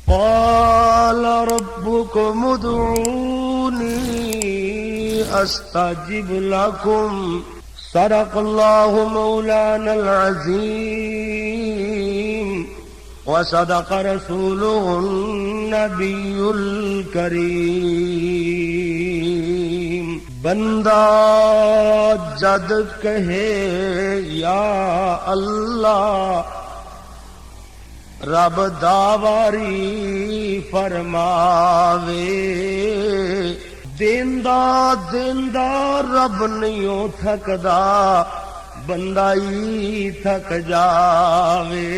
قال ربكم ادعوني استجب لكم صدق الله مولانا العظيم وصدق رسوله النبي الكريم۔ بندہ جد کہے یا اللہ رب داواری فرماوے، دیندا دیندا رب نہیں تھکدا بندہ ہی تھک جاوے۔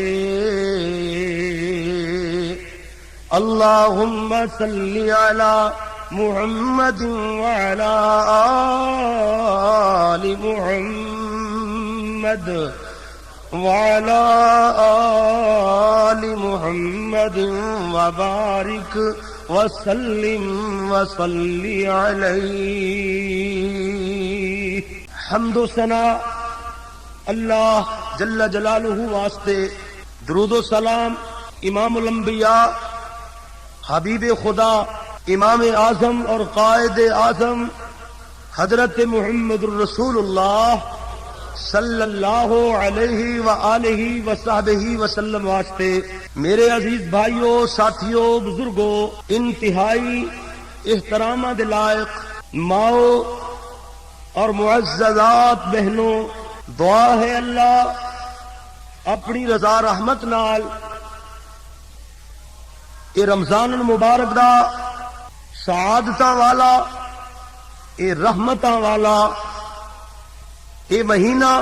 اللہم صلی علی محمد وعلی آل محمد وعلى آل محمد وبارك وسلم وصلی علیہ۔ حمد و ثنا اللہ جل جلالہ واسطے، درود و سلام امام الانبیاء حبیب خدا امام اعظم اور قائد اعظم حضرت محمد الرسول اللہ صلی اللہ علیہ وآلہ وصحبہ وسلم واسطے۔ میرے عزیز بھائیوں، ساتھیوں، بزرگوں، انتہائی احترام دے لائق ماؤ اور معززات بہنوں، دعا ہے اللہ اپنی رضا رحمت نال اے رمضان المبارک دا سعادتاں والا، اے رحمتاں والا یہ مہینہ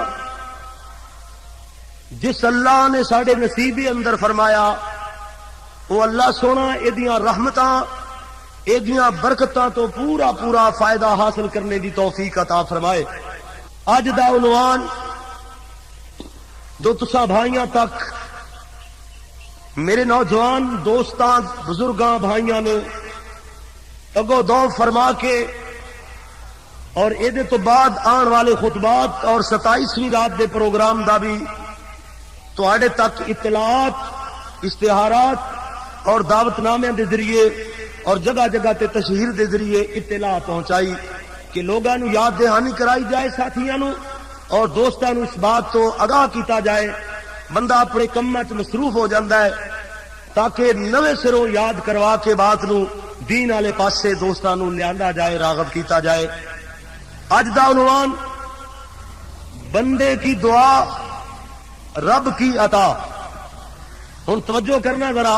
جس اللہ نے ساڑے نصیبی اندر فرمایا، وہ اللہ سونا ایدیاں رحمتاں ایدیاں برکتاں تو پورا پورا فائدہ حاصل کرنے دی توفیق عطا فرمائے۔ اج دا عنوان جو تساں بھائیاں تک میرے نوجوان دوستاں بزرگاں بھائیاں نے اگو دو فرما کے اور ایدے تو بعد آن والے خطبات اور 27ویں رات دے پروگرام دا بھی تواڈے تک اطلاعات، اشتہارات اور دعوت نامے دے ذریعے اور جگہ جگہ تے تشہیر دے ذریعے اطلاع پہنچائی کہ لوگاں نو یاد دہانی کرائی جائے، ساتھیاں نو اور دوستاں نو اس بات تو آگاہ کیتا جائے۔ بندہ اپنے کماں وچ مصروف ہو جاندا ہے تاکہ نویں سروں یاد کروا کے بات نو دین والے پاسے دوستاں نو لیاندا جائے، راغب کیتا جائے۔ اج دا عنوان بندے کی دعا رب کی عطا۔ ہن توجہ کرنا ذرا،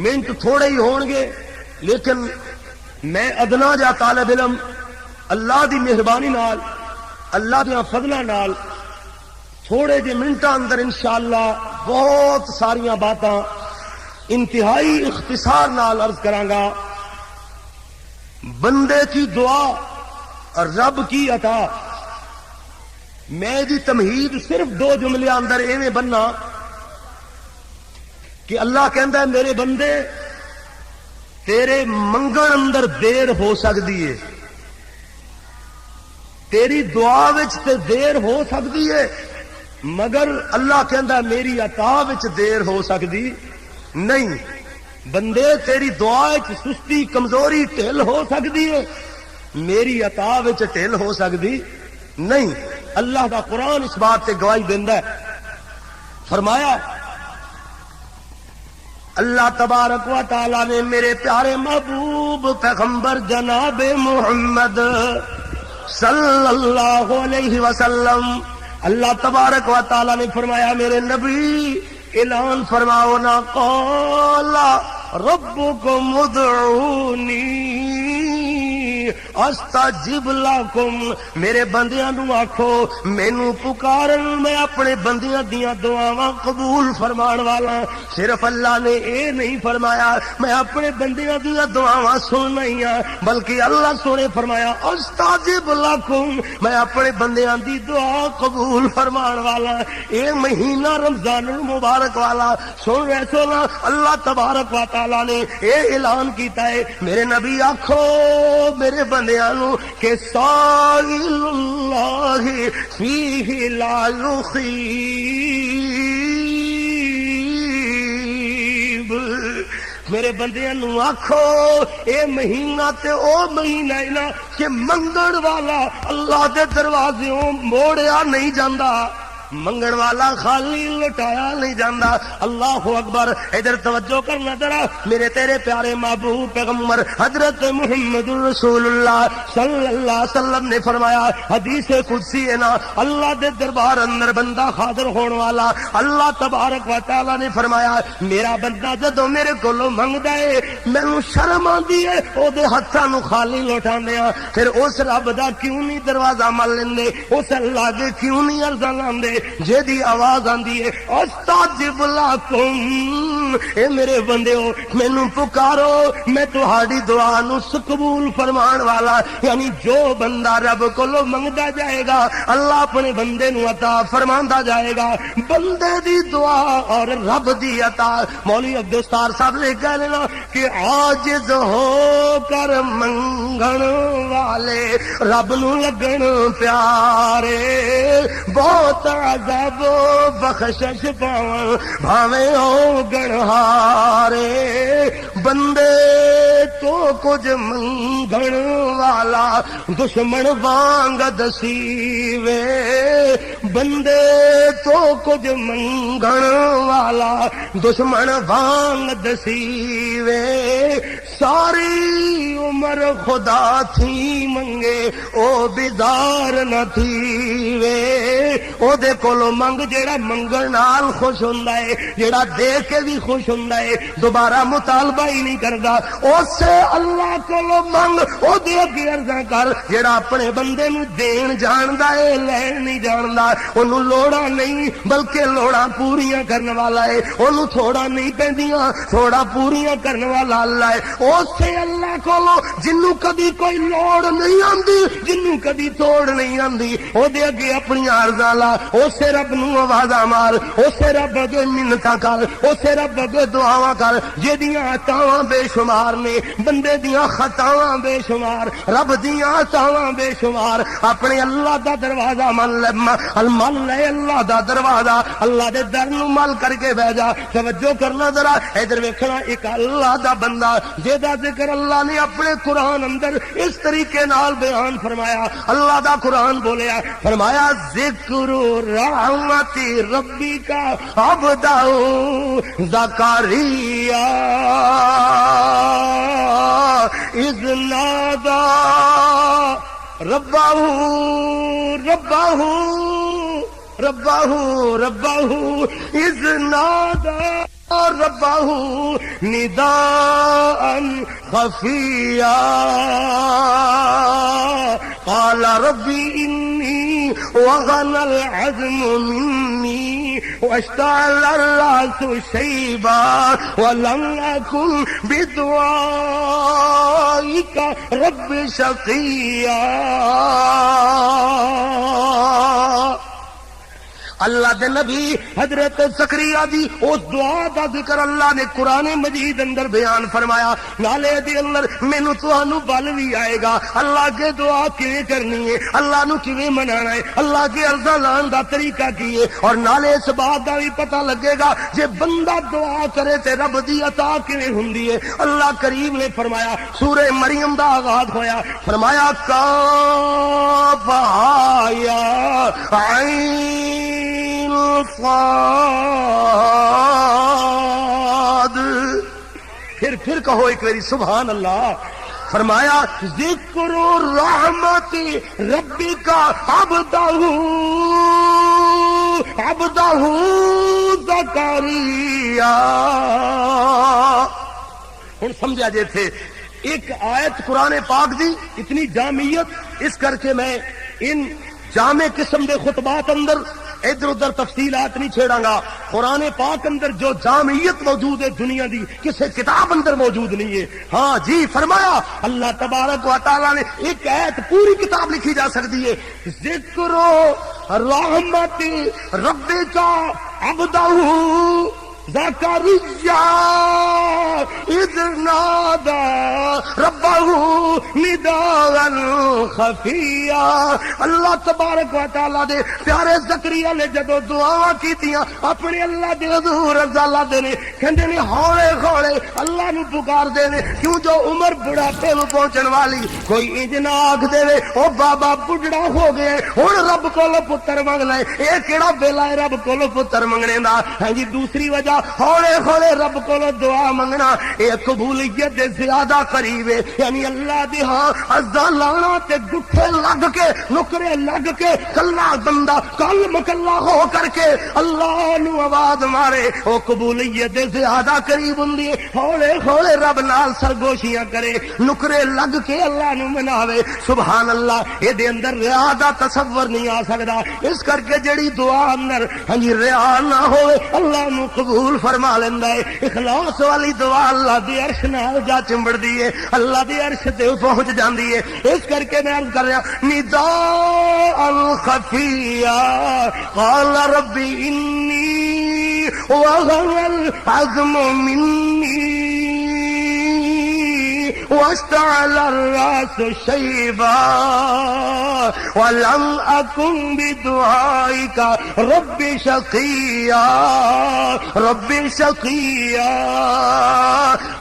منٹ تھوڑے ہی ہون گے لیکن میں ادنا جا طالب علم اللہ دی مہربانی نال، اللہ دے فضلاں نال تھوڑے جے منٹاں اندر انشاءاللہ بہت ساریاں باتاں انتہائی اختصار نال عرض کراں گا۔ بندے کی دعا رب کی عطا، میں دی تمہید صرف 2 جملے اندر ایویں بننا کہ اللہ کہندا ہے میرے بندے تیرے منگن اندر دیر ہو سکتی ہے، تیری دعا وچ تے دیر ہو سکتی ہے، مگر اللہ کہندا ہے میری عطا وچ دیر ہو سکتی نہیں۔ بندے تیری دعا وچ سستی کمزوری ٹھل ہو سکتی ہے، میری عطا وچ ٹھل ہو سکتی نہیں۔ اللہ دا قرآن اس بات تے گواہی دیندا ہے، فرمایا اللہ تبارک و تعالی نے میرے پیارے محبوب پیغمبر جناب محمد صلی اللہ علیہ وسلم، اللہ تبارک و تعالی نے فرمایا میرے نبی اعلان فرماؤ نا، قال ربکم ادعونی استجب لکم، میرے بندیاں نو آکھو مینو پکارن، میں اپنے بندیاں دیاں دعاواں قبول فرمان والا۔ صرف اللہ نے اے نہیں فرمایا میں اپنے بندیاں دیاں دعاواں سننا ہی ہاں، بلکہ اللہ سونے فرمایا استجب لکم، میں اپنے بندیاں دی دعا قبول فرمان والا۔ اے مہینہ رمضان المبارک والا سن رہے سونا، اللہ تبارک و تعالی نے اے اعلان کیتا ہے میرے نبی آکھو میرے بندیاں نو کہ سائل اللہ فیہ لا یخیب، میرے بندیاں نو آکھو اے مہینہ تے او مہینہ ہے نا کہ منگن والا اللہ دے دروازوں موڑیا نہیں جاندا، منگن والا خالی لٹایا نہیں جاندہ۔ اللہ اکبر۔ ادھر توجہ کرنا ذرا، میرے تیرے پیارے محبوب پیغمبر حضرت محمد رسول اللہ صلی اللہ علیہ وسلم نے فرمایا، حدیث قدسی ہے نا، اللہ دے دربار اندر بندہ حاضر ہونے والا، اللہ تبارک و تعالی نے فرمایا میرا بندہ جدو میرے کولوں منگدا ہے مینوں شرم آندی ہے او دے ہتھاں نوں خالی لٹاندے ہاں، پھر اس رب دا کیوں نہیں دروازہ مل لیندے، اس اللہ دے کیوں نہیں عرضاں لاندے جیدی آواز آندی ہے استجب لکم، اے میرے بندیو مینوں پکارو میں تہاڈی دعا نو قبول فرمان والا، یعنی جو بندہ رب کولو منگدا جائے گا اللہ اپنے بندے نو عطا فرماندا جائے گا، بندے دی دعا اور رب دی عطا۔ مولوی عبدالستار صاحب نے کہہ لینا کہ عاجز ہو کر منگن والے رب نو لگن پیارے، بہت عذاب و بخشش پاون بھاویں ہو گنہارے، بندے تو کچھ منگن والا دشمن وانگ دسیوے، بندے تو کچھ منگن والا دشمن وانگ دسیوے، ساری عمر خدا تھی منگے او بیدار نہ تھی وے، او دے کولو منگ جیڑا منگن نال خوش ہوندا ہے، جیڑا دے کے بھی خوش ہوندا ہے، دوبارہ مطالبہ ہی نہیں کردا، اسے اللہ کولو منگ، او دے اگے عرضاں کر جیڑا اپنے بندے نو دین جاندا ہے لین نہیں جاندا، اونوں لوڑاں نہیں بلکہ لوڑاں پوریاں کرن والا ہے، اونوں تھوڑا نہیں پیندیاں تھوڑا پوریاں کرن والا اللہ ہے، اسے اللہ کولو جنوں کبھی کوئی لوڑ نہیں آندی جنوں کبھی توڑ نہیں آندی، او دے اگے اپنی عرضاں لا، اسے رب نو آوازاں مار، اسے رب اگے منتاں کر، اسے رب اگے دعاواں کر جہدیاں عطاواں بے شمار نے، بندے دیاں خطاواں بے شمار، رب دیاں عطاواں بے شمار، اپنے اللہ دا دروازہ مل لے اللہ دا دروازہ، اللہ دے در نو مل کر کے بہ جا۔ توجہ کرنا ذرا، ادھر ویکھنا ایک اللہ دا بندہ جہدا ذکر اللہ نے اپنے قرآن اندر اس طریقے نال بیان فرمایا، اللہ دا قرآن بولیا، فرمایا ذکر رحمت ربی کا عبدہ زکریا اذ نادى ربه اذ نادى ربه نداء خفيا قال ربي إني وغن العظم مني واشتعل الرأس شيبا ولم أكن بدعائك رب شقيا۔ اللہ دے نبی حضرت زکریا دی اس دعا دا ذکر اللہ نے قرآن مجید اندر بیان فرمایا، نالے دے اندر مینوں تانوں بل بھی آئے گا اللہ کے دعا کیویں کرنی ہے، اللہ نو کیویں منانا ہے، اللہ کے عرضاں لان دا طریقہ کی ہے، اور نالے اس بات دا بھی پتہ لگے گا جے بندہ دعا کرے تے رب دی عطا کیویں ہوندی ہے۔ اللہ کریم نے فرمایا، سورہ مریم دا آغاز ہویا، فرمایا کاف یا عین صاد، پھر کہو ایک باری سبحان اللہ۔ فرمایا ذکر رحمت ربی کا عبدہ زکریا۔ ہن سمجھا جے تھے ایک آیت قرآن پاک دی اتنی جامعیت، اس کر کے میں ان جامع قسم دے خطبات اندر ادھر ادھر تفصیلات نہیں چھیڑاں گا۔ قرآن پاک اندر جو جامعیت موجود ہے دنیا دی کسی کتاب اندر موجود نہیں ہے۔ ہاں جی فرمایا اللہ تبارک و تعالی نے ایک آیت پوری کتاب لکھی جا سکتی ہے، ذکر رحمت ربی کا عبدہ زکریا اذ نادى ربه نداء خفیا۔ اللہ تبارک و تعالی دے پیارے زکریا نے جدو دعا کیتیاں اپنے اللہ دے حضور رضا اللہ دے نے کہندے نے ہولے ہولے اللہ نو پکار دے نے، کیوں جو عمر بڑھاپے نو پہنچن والی کوئی انج نہ آکھ دے او بابا بڈھڑا ہو گئے ہن رب کول پتر منگنا ہے، اے کیڑا ویلا ہے رب کول پتر منگنے دا؟ ہاں جی دوسری وجہ ہولے ہولے رب کول دعا منگنا اے قبولیت دے زیادہ قریب ہے، یعنی اللہ دی ہاں ازاں لانا تے گٹھے لگ کے نکرے لگ کے کلا بندہ کل مکلا ہو کر کے اللہ نو آواز مارے او قبولیت دے زیادہ قریب ہوندی ہے۔ ہولے ہولے رب نال سرگوشیاں کرے نکرے لگ کے اللہ نو مناوے، سبحان اللہ، اے دے اندر ریا دا تصور نہیں آ سکدا۔ اس کر کے جڑی دعا اندر ہاں جی ریا نہ ہوئے اللہ نو قبول فرما لیندا ہے۔ اخلاص والی دعا اللہ دی عرش نال جا چمبڑدی ہے، اللہ دی عرش تے پہنچ جاندی ہے۔ اس کر کے میں عرض کر رہا نداء خفیا قال ربی انی وغن العظم منی واشتعل الراس شیبا ولم اکن بدعائک رب شقیا رب شقیا۔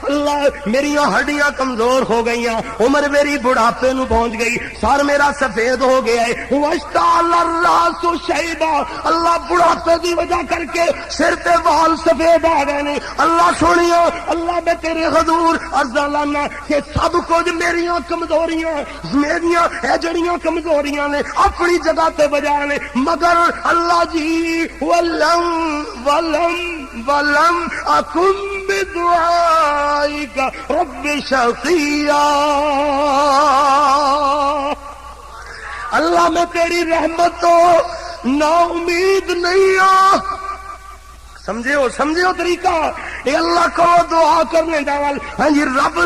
اللہ میری ہڈیاں کمزور ہو گئیاں، عمر میری بڑھاپے نو پہنچ گئی، سر میرا سفید ہو گیا ہے، واشتعل الراس شیبا، اللہ بڑھاپے دی وجہ کر کے سر تے وال سفید آ گئے نے۔ اللہ سنیا اللہ میں تیرے حضور عرض لانا کہ سب کچھ میریاں کمزوریاں میریاں اے جڑیاں کمزوریاں نے اپنی جگہ تے بجا نے، مگر اللہ جی ولم اکن بدعائک رب شقیا۔ اللہ میں تیری رحمت تو نا امید نہیں ہوں۔ سمجھے ہو طریقہ اے اللہ کو دعا کرنے دا وال ہاں جی رب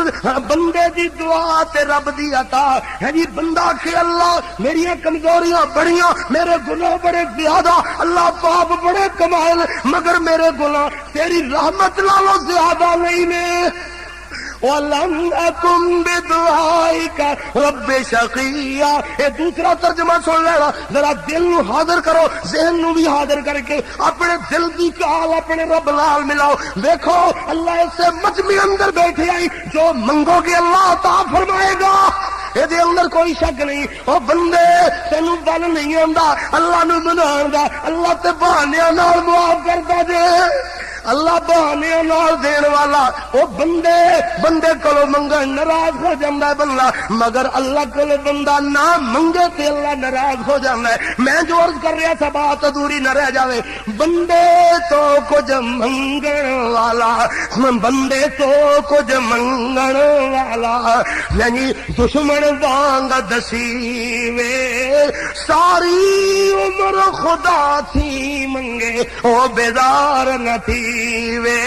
بندے دی دعا تے رب دی عطا ہاں جی بندہ کہ اللہ میری کمزوریاں بڑیاں، میرے گناہ بڑے زیادہ، اللہ پاپ بڑے کمال، مگر میرے گناہ تیری رحمت نالوں زیادہ نہیں نے۔ وَلَمْ أَكُنْ بِدُعَائِكَ رَبِّ شَقِيًّا۔ یہ دوسرا ترجمہ سن لینا، ذرا دل نو حاضر کرو، ذہن نو بھی حاضر کر کے اپنے دل دی کال اپنے رب نال ملاؤ۔ دیکھو اللہ اسے مجمع اندر بیٹھے آئی، جو منگو گے اللہ عطا فرمائے گا، یہ اندر کوئی شک نہیں۔ او بندے تینوں بل نہیں آندا اللہ نو منان دا، اللہ تے بہانیاں نال معاف کردا جے، اللہ بہانیاں نال دین والا۔ او بندے کولو منگن ناراض ہو جاندا ہے بندہ، مگر اللہ کولو بندہ نہ منگے تے اللہ ناراض ہو جاندا ہے۔ میں جو عرض کر رہا تھا بات ادھوری نہ رہ جاوے، بندے تو کچھ منگن والا، بندے تو کچھ منگن والا، یعنی دشمن وانگ دسیوے ساری عمر خدا تھی منگے او بیدار نہ تھی وے۔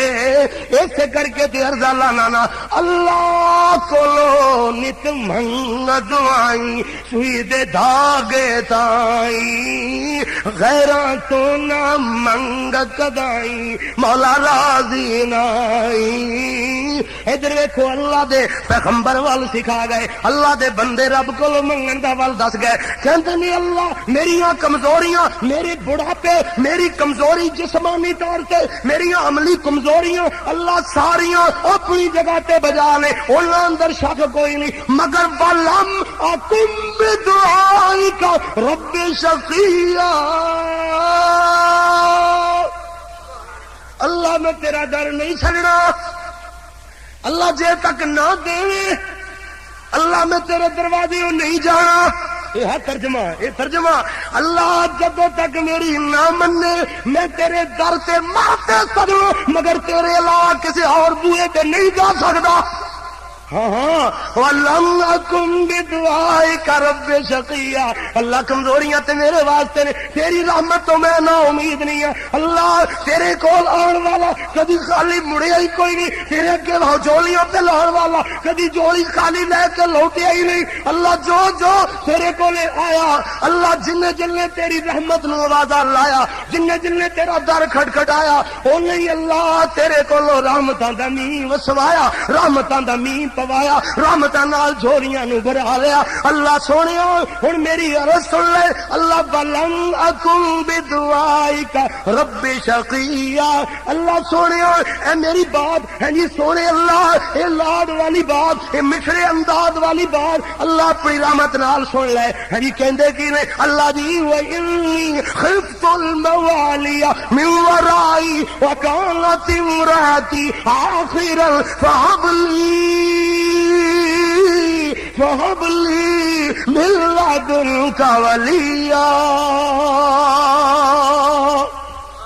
ایسے کر کے تے عرض لانا اللہ کولو نت منگ دعائیں سوئی دے دھاگے تائیں، غیراں تو نہ منگ کدائیں مولا راضی نائیں۔ ادھر ویکھو اللہ دے پیغمبر وال سکھا گئے، اللہ دے بندے رب کولو منگن دا ول دس گئے، کہندے نے اللہ میریاں کمزوریاں، میری بڑھاپے، میری کمزوری جسمانی طور تے، میری عملی کمزوریاں اللہ ساریاں اپنی جگہ تے بجا لے، انہاں اندر شک کوئی نہیں، مگر ولم اکن بدعائک رب شقیا۔ اللہ میں تیرا ڈر نہیں چھڑنا، اللہ جے تک نہ دے اللہ میں تیرے دروازے نہیں جانا۔ یہ ترجمہ اللہ جدو تک میری نہ منے میں تیرے در سے مارتے سکوں، مگر تیرے علاوہ کسی اور بوئے تے نہیں جا سکتا۔ ہاں وَلَمْ أَكُنْ بِدُعَائِكَ رَبِّ شَقِيًّا۔ اللہ کمزوریاں تے میرے واسطے نے، تیری رحمت تو میں نا امید نہیں ہے۔ اللہ تیرے کول آن والا کدی خالی مڑیا ہی کوئی نہیں، تیرے اگے جولیاں تے لاؤن والا کدی جولی خالی لے کے لوٹیا ہی نہیں۔ اللہ جو تیرے کولے آیا، اللہ جن نے تیری رحمت نو آوازہ لایا، جن نے تیرا در کھٹکھٹایا، انہیں اللہ تیرے کولو رحمتاں دا مین وسوایا، رحمتاں دا مین پوایا رحمتاں نال جھولیاں نو بھرا لیا اللہ سونیا ہن میری عرض سن لے اللہ بلن اکن بدعائک رب شقیا اللہ سونیا اے میری بات ہے جی سونے اللہ اے لاڈ والی بات اے مٹھڑے انداز والی بات اللہ اپنی رحمت نال سن لے ہے جی کہندے کی نے اللہ جی و انی خفت الموالی من ورائی وکانت امراتی آخرا فہب لی من لدنک ولیا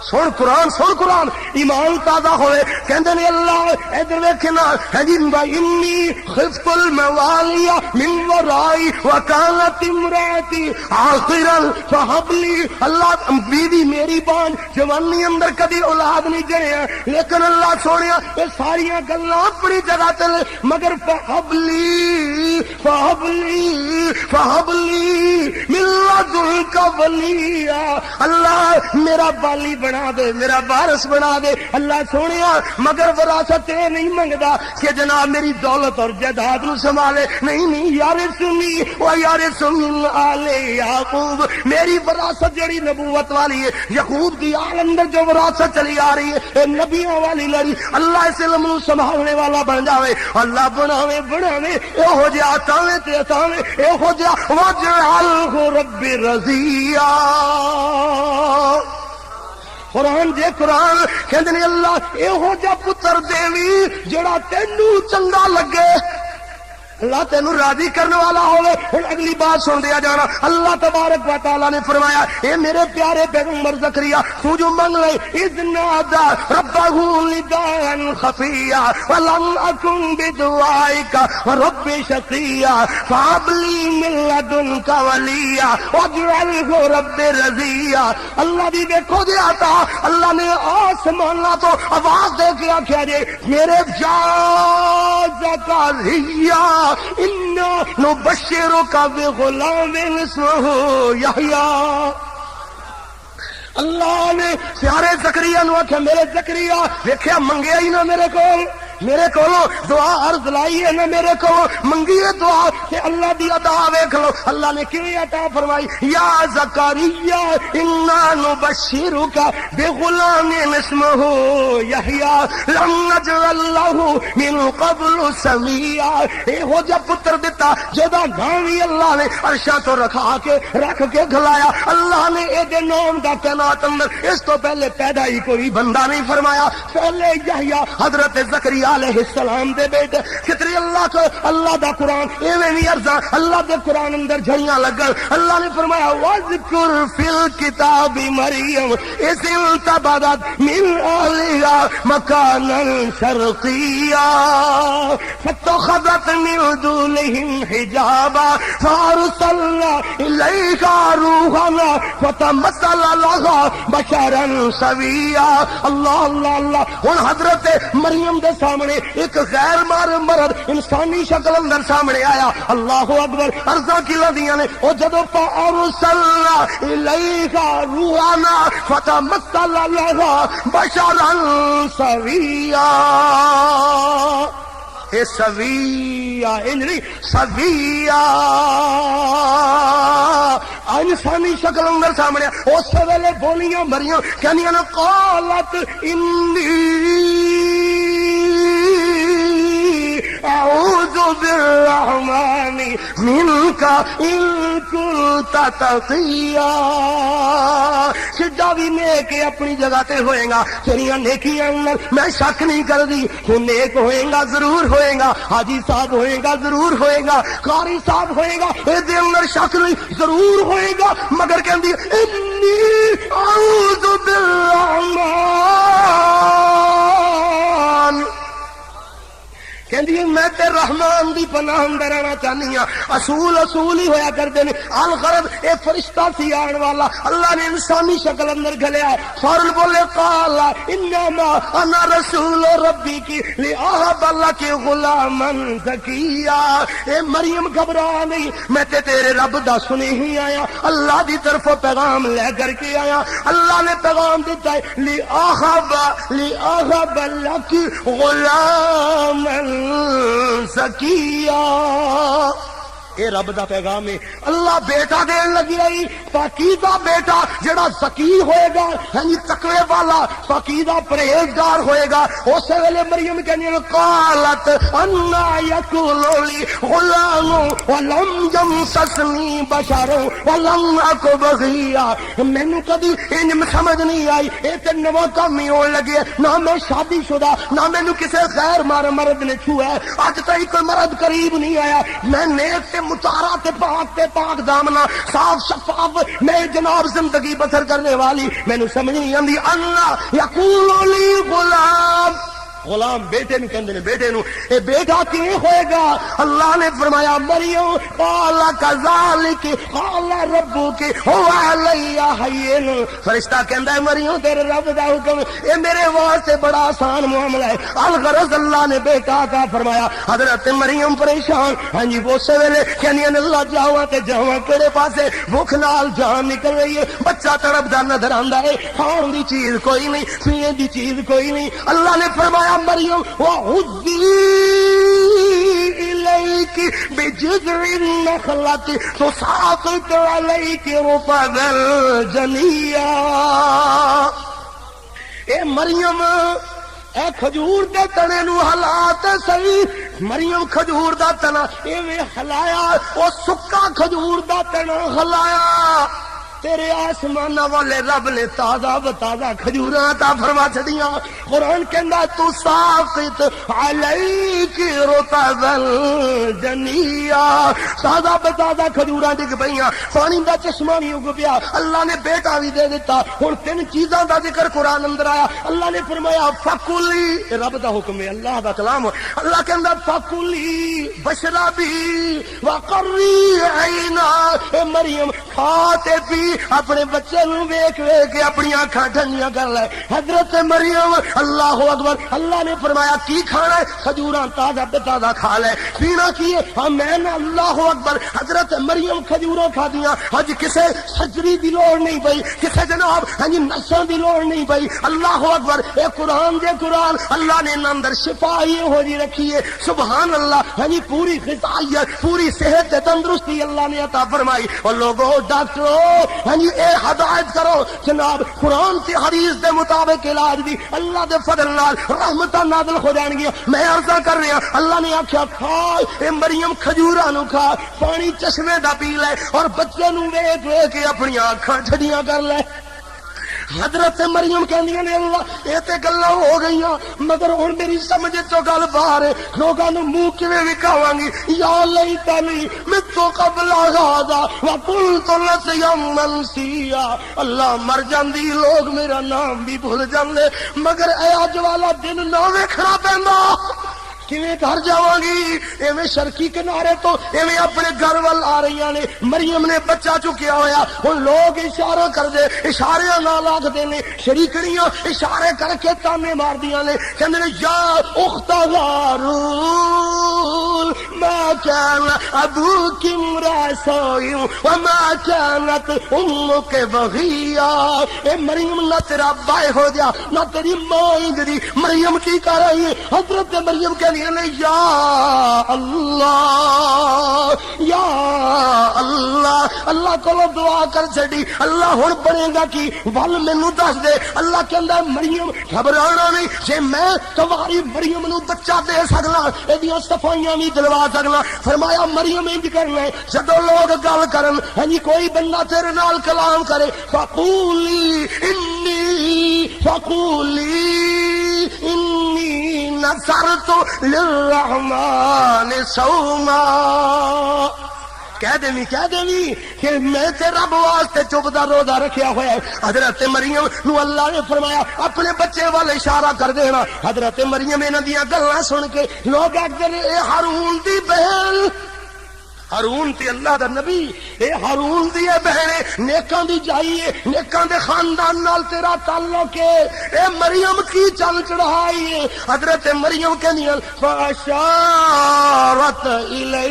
سن قرآن ایمان تازہ ہوئے کہندے نے اللہ ادھر ویکھنا ہے جی انی خفت الموالی من ورائی وکانت امراتی آخرا فہب لی اللہ بیوی میری بان جوانی اندر کدی اولاد نہیں جنیا لیکن اللہ سونیا یہ ساریاں گلاں اپنی جگہ تے مگر فہب لی من لدنک ولیا اللہ میرا بالی بنا دے میرا وارث بنا دے اللہ سونیا مگر وراثت یہ نہیں منگدا کہ جناب میری دولت اور جائیداد نو سنبھالے نہیں یار سنی او یار سن آل یعقوب میری وراثت جڑی نبوت والی ہے یعقوب کی آل اندر جو وراثت چلی آ رہی ہے اے نبیوں والی لڑی اللہ اس علم نو سنبھالنے والا بن جاوے اللہ بناوے ایہو جہا تاوے تے تاوے ایہو جہا وجعلہ رب رضیا قرآن جے قرآن کہندے نے اللہ ایہو جا پتر دیوی جڑا تینو چنگا لگے اللہ تینو راضی کرنے والا ہوئے اور اگلی بات سن دیا جانا اللہ تبارک و تعالیٰ نے فرمایا اے میرے پیارے پیغمبر زکریا تو جو منگ لے اذ نادا ربہ نداء خفیا ولم اکن بدعائک رب شقیا فہب لی من لدنک ولیا واجعلہ رب رضیا اللہ بھی دیکھو دے آتا اللہ نے آسمانہ تو آواز دے کے آکھیا جے میرے جا زکریا انا نبشرک بغلام اسمہ یحییٰ اللہ نے پیارے زکریا نو آکھیا میرے زکریا ویکھیا منگیا ہی نہ میرے کو دعا عرض لائی ہے نا میرے کو منگیے دعا کہ اللہ دی ادا ویکھ لو اللہ نے کیوں عطا فرمائی یا زکریا انا نبشرک بغلام اسمہ یحییٰ لم نجعل لہ من قبل سمیا اے ہو جا پتر دیتا جدا نام ہی اللہ نے عرشاں تو رکھ کے گھلایا اللہ نے اے دے نام دا کائنات اندر اس تو پہلے پیدا ہی کوئی بندہ نہیں فرمایا پہلے یحییٰ حضرت زکریا علیہ السلام دے بیٹے کتری اللہ دا قرآن ایویں نہیں ارزاں اللہ دے قرآن اندر جھڑیاں لگن اللہ نے فرمایا وذکر فی الکتاب مریم اذ انتبذت من اہلها مکانا شرقیا فاتخذت من دونهم حجابا فارسلنا الیہا روحنا فتمثل لها بشرا سویا اللہ اللہ اللہ ہن حضرت مریم دے سامنے ایک غیر مرد انسانی شکل اندر سامنے آیا اللہ اکبر ارضا کی لدیاں نے او جدو فارسلنا الیہا روحنا فتمثل لها بشرا سویا اے سویا انجلی سویا انسانی شکل اندر سامنے اس ویلے بولیاں مریاں کہنیاں نے قالت انی اعوذ بالرحمن منک ان کنت تقیا سجا بھی نیک اپنی جگہ تے ہوئے گا تیریاں نیکیاں اندر میں شک نہیں کر دی تو نیک ہوئے گا ضرور ہوئے گا حاجی صاحب ہوئے گا ضرور ہوئے گا قاری صاحب ہوئے گا اے دے اندر شک نہیں ضرور ہوئے گا مگر کہندی انی اعوذ بالرحمن کہندی میں تے رحمان دی پناہ اندر رہنا چاہنی ہاں اصول ہی ہویا کرتے ہیں الغرض اے فرشتہ سی آن والا اللہ نے انسانی شکل اندر گھلیا فوراً بولے قال انما انا رسول ربی کی لأہب لک غلاما زکیا اے مریم گھبرا نہیں میں تے تیرے رب دا سنی ہی آیا اللہ دی طرف پیغام لے کر کے آیا اللہ نے پیغام دیتا ہے لأہب لک غلاما زکیا. اے رب دا پیغام ہے. اللہ بیٹا دین لگی آئی پاکیزہ بیٹا جڑا زکی ہوئے گا یعنی تقوی والا پاکیزہ پرہیزگار ہوئے گا. اس ویلے مریم کہنی قالت انا یکون لی غلام ولم یمسسنی بشر ولم اک بغیا. مینوں کدی انج سمجھ نہیں آئی اے تے نواں کام ہی ہون لگے نہ میں شادی شدہ نہ مینوں کسے غیر مرد نے چھویا اج تک کوئی مرد قریب نہیں آیا. میں نیک متارا تے پاک دامنا صاف شفاف میں جناب زندگی بسر کرنے والی مینوں سمجھ نہیں آندی. اللہ یقول لی غلام غلام بیٹے نو کہندے نے بیٹے نو اے بیٹا کی ہوئے گا. اللہ نے فرمایا مریم قال کذالک قال ربک هو علی حین. فرشتہ کہندا ہے مریم تیرے رب دا حکم اے میرے واسطے بڑا آسان معاملہ ہے. الغرض اللہ نے بیٹا عطا فرمایا. حضرت مریم پریشان ہاں جی اس ویلے کہنی اللہ جاواں تے جاواں کیڑے پاسے بھوک نال جان نکل رہی ہے. بچہ تڑپدا نظر آندا ہے کھان دی چیز کوئی نہیں پینے دی چیز کوئی نہیں. اللہ نے فرمایا مریم وَعُذِّي إِلَيْكِ بِجِذْعِ النَّخْلَةِ تُسَاقِطُ عَلَيْكِ رُطَبًا جَنِيًّا. اے مریم اے کھجور دے تنے نو ہلا تے صحیح. مریم کھجور دا تنا ایویں ہلایا او سکا کھجور دا تنا ہلایا. تیرے آسمان والے رب نے تازہ بتازہ کھجوراں عطا فرما چھڑیاں. قرآن کہندا تو ساقط علیک رطبا جنیا. تازہ بتازہ کھجوراں ڈگ پیاں پانی دا چشمہ بھی اگ پیا. اللہ نے بیٹا بھی دے دیتا. ہن تین چیزاں دا ذکر قرآن اندر آیا. اللہ نے فرمایا فکلی رب دا حکم ہے اللہ دا کلام. اللہ کہندا فکلی بشربی وقری عینا. اے مریم کھا تے پی اپنے بچے نو ویکھ ویکھ کے اپنی آنکھاں ٹھنڈیاں کر لے. حضرت مریم اللہ اکبر. اللہ نے فرمایا کی کھانا ہے کھجوراں تازہ تازہ کھا لے. پینا کی ہے ہاں میں نے اللہ اکبر. حضرت مریم کھجوراں کھادیاں. ہاں جی کسے سرجری دی لوڑ نہیں پئی کسے جناب ہاں جی نساں دی لوڑ نہیں پئی. اللہ اکبر. اے قرآن دے قرآن اللہ نے اندر شفا ہی ہو جی رکھی ہے. سبحان اللہ. ہاں جی پوری غذائیت پوری صحت تے تندرستی اللہ نے عطا فرمائی. اور لوگوں ڈاکٹروں ہاں جی اے ہدایت کرو جناب قرآن سے حدیث دے مطابق علاج دی اللہ دے فضل نال رحمتاں نازل ہو جان گیا. میں عرض کر رہا اللہ نے آکھیا کھا اے مریم کھجوراں نو کھا پانی چشمے دا پی لے اور بچے نو ویکھ ویکھ کے اپنی آنکھاں ٹھڈیاں کر لے. حضرت مریم کہندیاں نے اللہ اے تے گلاں ہو گئیاں مگر ہن میری سمجھ چوں گل باہر ہے. لوکاں نوں منہ کیویں وکھاواں گی. یا لیتنی متو قبل ہذا وقلت نسیا منسیا. اللہ مر جاندی لوگ میرا نام بھی بھول جاندے مگر اے اج والا دن نہ ویکھنا پیندا. کیویں گھر جاواں گی ایویں شرکی کنارے تو ایویں اپنے گھر ول آ رہی نے. مریم نے بچہ چکیا ہویا. ہن لوگ اشارہ کر دے اشارے نال آکھدے نے شریکڑیاں اشارے کر کے تانے ماردیاں نے کہندے نے یا اخت ہارون ما كان ابوك امرا سوء وما كانت امك بغيا. اے مریم نہ تیرا بھائی ہو جا نہ تیری ماں انجری. مریم کی کر رہی ہے. حضرت مریم کہ یا اللہ یا اللہ. اللہ کو دعا کر چڑی اللہ ہن بنے گا کی ول مینوں دس دے. اللہ کہندا مریم گھبرانا نہیں جے میں تمہاری مریم نو بچہ دے سکنا ایدیاں صفائیاں بھی دلوا سکنا. فرمایا مریم انج کرنا ہے جدوں لوگ گل کرن ہنی کوئی بندہ تیرے نال کلام کرے فقولی انی نذرت للرحمن صوما. کہہ دیں کہ میں تے رب واسطے چوبدا روزہ رکھیا ہوا ہے. حضرت مریم نو اللہ نے فرمایا اپنے بچے وال اشارہ کر دینا. حضرت مریم انہاں دیاں گلاں سن کے لوگ آکھدے نے اے ہارون دی بہن. ہارون تے اللہ دا نبی اے ہارون دی بہن نیکاں دی جائی ہے نیکاں دے خاندان نال تیرا تعلق ہے. اے مریم کی چل چڑھائی ہے. حضرت مریم کہندیاں فاشارت الی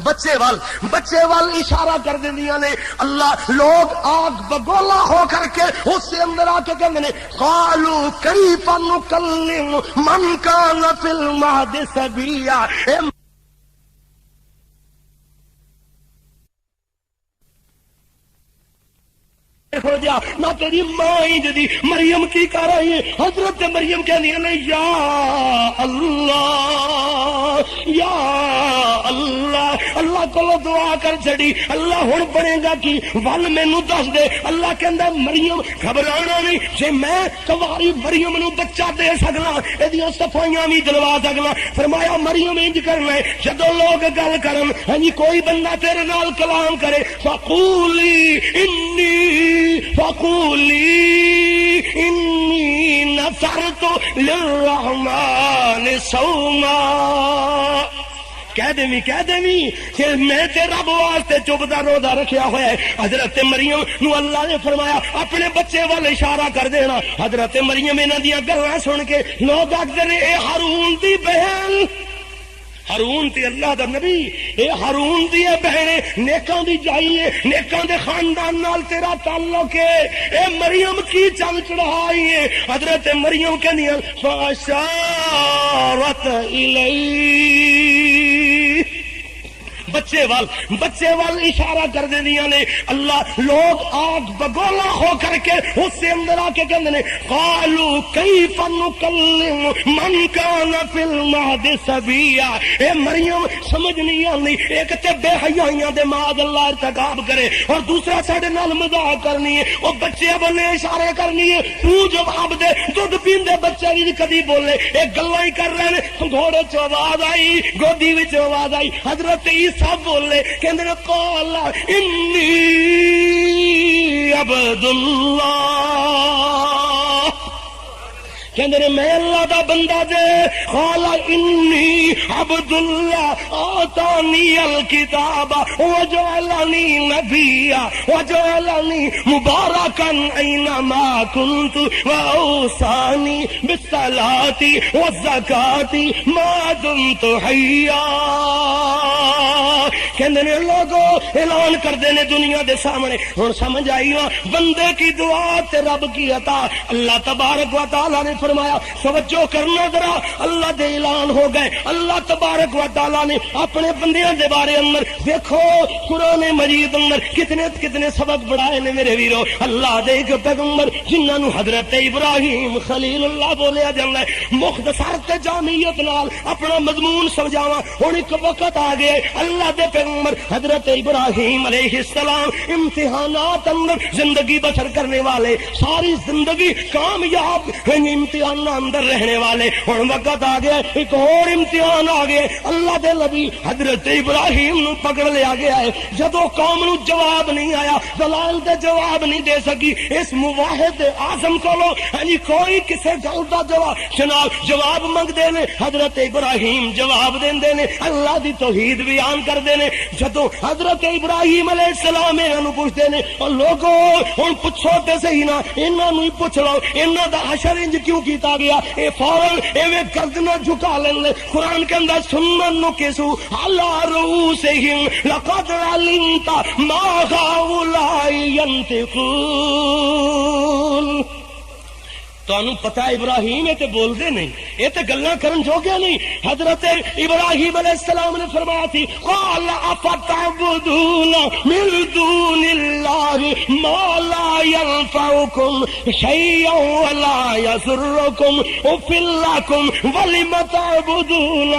بچے وال اشارہ کر دیندیاں نے. اللہ لوگ آگ بگولا ہو کر کے اس سے اندر آ کے کہندے نے قالوا کیف نکلم من کان فی المہد صبیا. ہو جا نہ تیری ماں جدی مریم کی کر رہی ہے. حضرت مریم کہنی نے یا اللہ یا اللہ. اللہ کو دعا کر چڑی اللہ ہن بنے گا کی ول مینوں دس دے. اللہ کہندا مریم گھبرانا نہیں, جے میں کواری مریم نو بچہ دے سکنا ایدیاں صفائیاں بھی دلوا سکنا. فرمایا مریم انج کرنا ہے جدوں لوگ گل کرن ہنی کوئی بندہ تیرے نال کلام کرے فقولی انی نذرت للرحمن صوما. کہہ دیویں کہ میں تے رب واسطے چبدا روزہ رکھیا ہوا ہے. حضرت مریم نو اللہ نے فرمایا اپنے بچے وال اشارہ کر دینا. حضرت مریم انہاں دیاں گلاں سن کے لوگ آکھدے نے اے ہارون دی بہن, ہارون تے اللہ دا نبی, اے ہارون دی بہن نیکاں دی جائی ہے, نیکاں دے خاندان نال تیرا تعلق ہے. اے مریم کی چل چڑھائی ہے. حضرت مریم کہنی فاشارت الی بچے وال اشارہ کر دیندیاں نے. اللہ لوگ آگ بگولا ہو کر کے اس سے اندر آ کے کہندے نے قالوا کیف نکلم من کان فی المہد صبیا. اے مریم سمجھ نہیں آندی, ایک تے بے حیائیاں دے معاذ اللہ ارتکاب کرے اور دوسرا ساڈے نال مذاق کرنی ہے. او بچے بولے اشارے کرنی ہے, تو جواب دے. دودھ پیندے بچے بھی کدی بولے, اے گلاں ہی کر رہے نے. گھوڑے چ آواز آئی, گودی وچ آواز آئی. حضرت سب بولے کہندے نے قال انی عبد اللہ, کہندے نے میں اللہ دا بندہ جے. قال انی عبد اللہ آتانی الکتاب وجعلنی نبیا وجعلنی مبارکا اینما کنت واوصانی بالصلاۃ والزکاۃ ما دمت حیا. کہندے نے لوگو اعلان کردے نے دنیا دے سامنے. ہن سمجھ آئی وا بندے کی دعا تے رب کی عطا. اللہ تبارک و تعالی نے فرمایا توجہ کرنا ذرا, اللہ دے اعلان ہو گئے. اللہ تبارک و تعالی نے اپنے بندیاں دے بارے اندر دیکھو قرآن مجید اندر کتنے سبق بڑھائے نے میرے ویرو. اللہ دے ایک پیغمبر جنہاں نو حضرت ابراہیم خلیل اللہ بولیا جاندا ہے. مختصر تے جامعیت نال اپنا مضمون سمجھاواں. ہن ایک وقت آ گیا اللہ دے پیغمبر حضرت ابراہیم علیہ السلام امتحانات اندر زندگی بسر کرنے والے, ساری زندگی کامیاب امتحان اندر رہنے والے. ہن وقت آ گیا ایک اور امتحان آ گیا. اللہ دے نبی حضرت ابراہیم نو پکڑ لیا گیا ہے. جدو قوم نو جواب نہیں آیا, دلائل دے جواب نہیں دے سکی, اس موحد اعظم کولو کوئی کسے گل دا جناب جواب منگدے نے. حضرت ابراہیم جواب دیندے نے, اللہ دی توحید بیان کردے نے. جدو حضرت ابراہیم علیہ السلام انہاں نو پوچھدے نے او لوگو ہن پوچھو تے صحیح نا, انہاں نو ہی پوچھ لو انہاں دا حشر انج کیوں کیتا گیا. اے فوراً ایویں گردن جھکا لین. قرآن کے اندر سنن نکسو علی رؤوسہم لقد علمت ما هؤلاء ينطقون. تانوں پتہ ابراہیم تے بول دے نہیں, یہ تے گلاں کرن جوگے نہیں. حضرت ابراہیم علیہ السلام نے فرمایا تھی قال افتعبدون من دون اللہ ما لا ينفعكم شيئا ولا يضركم اف لكم ولم تعبدون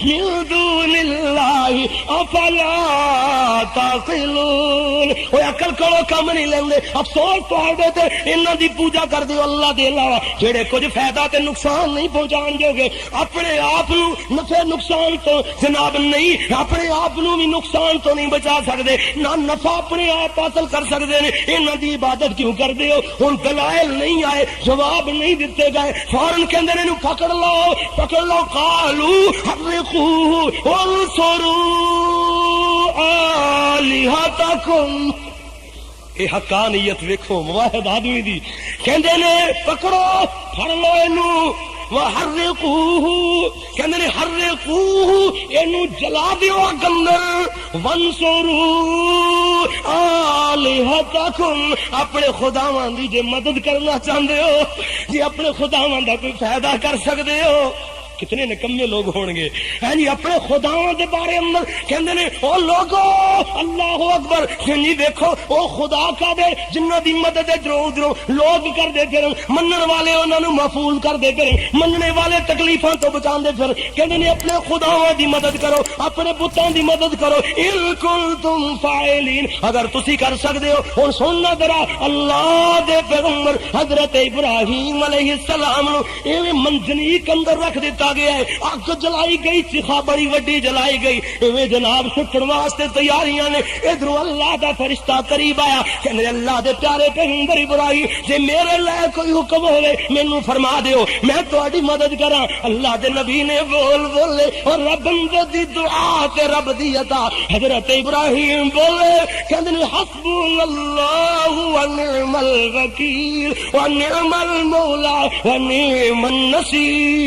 من دون اللہ افلا تعقلون. وہ عقل کرو کم نہیں لیندے. افسوس تواڈے تے انہاں دی پوجا کر دیو اللہ دے علاوہ جڑے کچھ فائدہ تے نقصان نہیں پہنچان دے گے. اپنے آپ نو نفع نقصان تو جناب نہیں, اپنے آپ نو بھی نقصان تو نہیں بچا سکدے, نہ نفع اپنے آپ حاصل کر سکدے نے. انہاں دی عبادت کیوں کر دیو؟ ہن دلائل نہیں آئے, جواب نہیں دتے گئے. فوراً کہندے نے پکڑ لو. قالوا حرقوه وانصروا آلهتكم. اے حقانیت ویکھو مواحد آدمی دی. کہندے نے پکڑو پھڑ لو اینو وحرقوه کہندے نے حرقوه اینو جلا دیو اگ اندر وانصروا آلہتکم اپنے خداواں دی جے مدد کرنا چاہندے ہو جے اپنے خداواں دا کوئی فائدہ کر سکدے ہو کتنے نکمے لوگ ہون گے یعنی اپنے خداواں دے بارے اندر کہندے نے او لوگو اللہ اکبر یعنی دیکھو او خدا کا دے جنہاں دی مدد درو لوگ کر دے پھر منن والے انہاں نوں محفوظ کر دے پھر مننے والے تکلیفاں تو بچان دے پھر کہندے نے اپنے خداواں دی مدد کرو اپنے بتاں دی مدد کرو ان کنتم فاعلین اگر تسی کر سکدے ہو ہن سننا ذرا اللہ دے پیغمبر حضرت ابراہیم علیہ السلام نو ایویں منجنیق اندر رکھ دیتا گیا ہے اگ جلائی گئی چیخا بڑی وڈی جلائی گئی ایویں جناب سٹن واسطے تیاریاں نے ادھر اللہ دا فرشتہ قریب آیا کہ اللہ دے پیارے پیغمبر ابراہیم جے میرے لئے کوئی حکم ہوے مینوں فرما دیو میں تہاڈی مدد کراں اللہ دے نبی نے بولے اور رب دی دعا تے رب دی عطا حضرت ابراہیم بولے کہندے نے حسبنا اللہ ونعم الوکیل ونعم المولا ونعم النصیر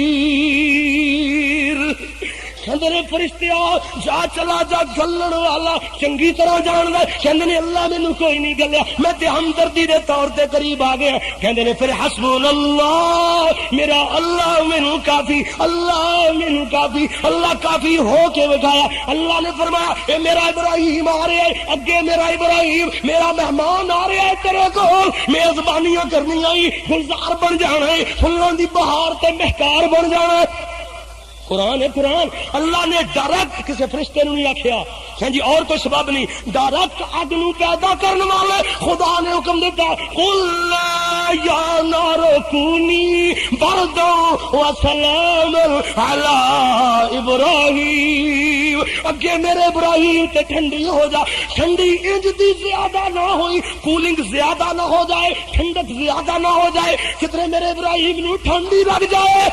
کہندے نے فرشتیا جا چلا جا گلن والا چنگی طرح جان دے کہندے نے اللہ مینوں کوئی نہیں گلیا میں تے ہمدردی دے طور تے قریب آ گیا کہندے نے پھر حسبنا اللہ میرا اللہ مینوں کافی اللہ مینوں کافی اللہ کافی ہو کے بٹھایا اللہ نے فرمایا اے میرا ابراہیم آ رہا ہے اگے میرا ابراہیم میرا مہمان آ رہا ہے تیرے کول میزبانیاں کرنی آئی گلزار بن جانا ہے پھلاں دی بہار تے مہکار بن جانا ہے قرآن ہے قرآن اللہ نے ڈائریکٹ کسی فرشتے نو نہیں آکھیا ہاں جی اور کوئی سبب نہیں ڈائریکٹ اگ نو پیدا کرنے والے خدا نے حکم دیتا قل یا نار کونی بردا وسلام علی ابراہیم اگے میرے ابراہیم تے ٹھنڈی ہو جا ٹھنڈی انج دی زیادہ نہ ہوئی کولنگ زیادہ نہ ہو جائے ٹھنڈک زیادہ نہ ہو جائے کتنے میرے ابراہیم نو ٹھنڈی لگ جائے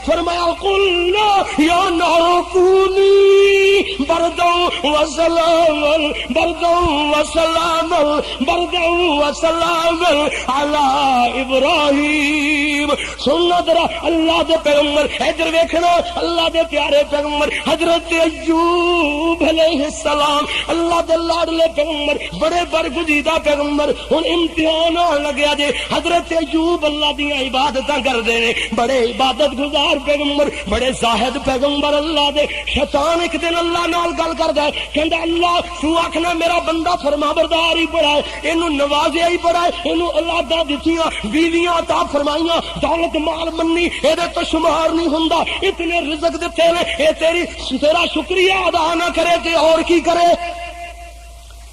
فرمایا قل یا نار کونی بردا وسلام بردا وسلام بردا وسلام علی ابراہیم سننا ذرا اللہ دے پیغمبر ادھر ویکھنا اللہ دے پیارے پیغمبر حضرت ایوب علیہ السلام اللہ دے لاڈلے پیغمبر بڑے برگزیدہ پیغمبر ہن امتحان آن لگیا جے حضرت ایوب اللہ دی عبادتاں کردے نے بڑے عبادت گزار پیغمبر بڑے زاہد پیغمبر اللہ دے شیطان ایک دن اللہ نال گل کر گئے کہندا اللہ تو آکھنا میرا بندہ فرما بردار ہی بڑا ہے اینو نوازیا ہی بڑا ہے اینو اولاداں دتیاں بیویاں عطا فرمائیاں دولت مال منی اے دے تو شمار نہیں ہوندا اتنے رزق دتے نے اے تیرا شکریہ ادا نہ کرے تے اور کی کرے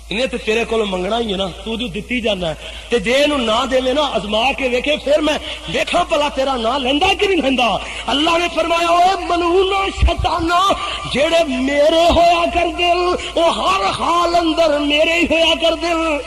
انہیں تو تیرے کو منگنا ہی ہے نا تو جو دتی جانا ہے تے جے نو نہ دے نا ازما کے ویکھے پھر میں دیکھا بلا تیرا نہ لیندا کہ نہیں لیندا اللہ نے فرمایا اوے منونا شیطانا جڑے میرے ہویا کر دل او ہر حال اندر میرے ہی ہویا کر دل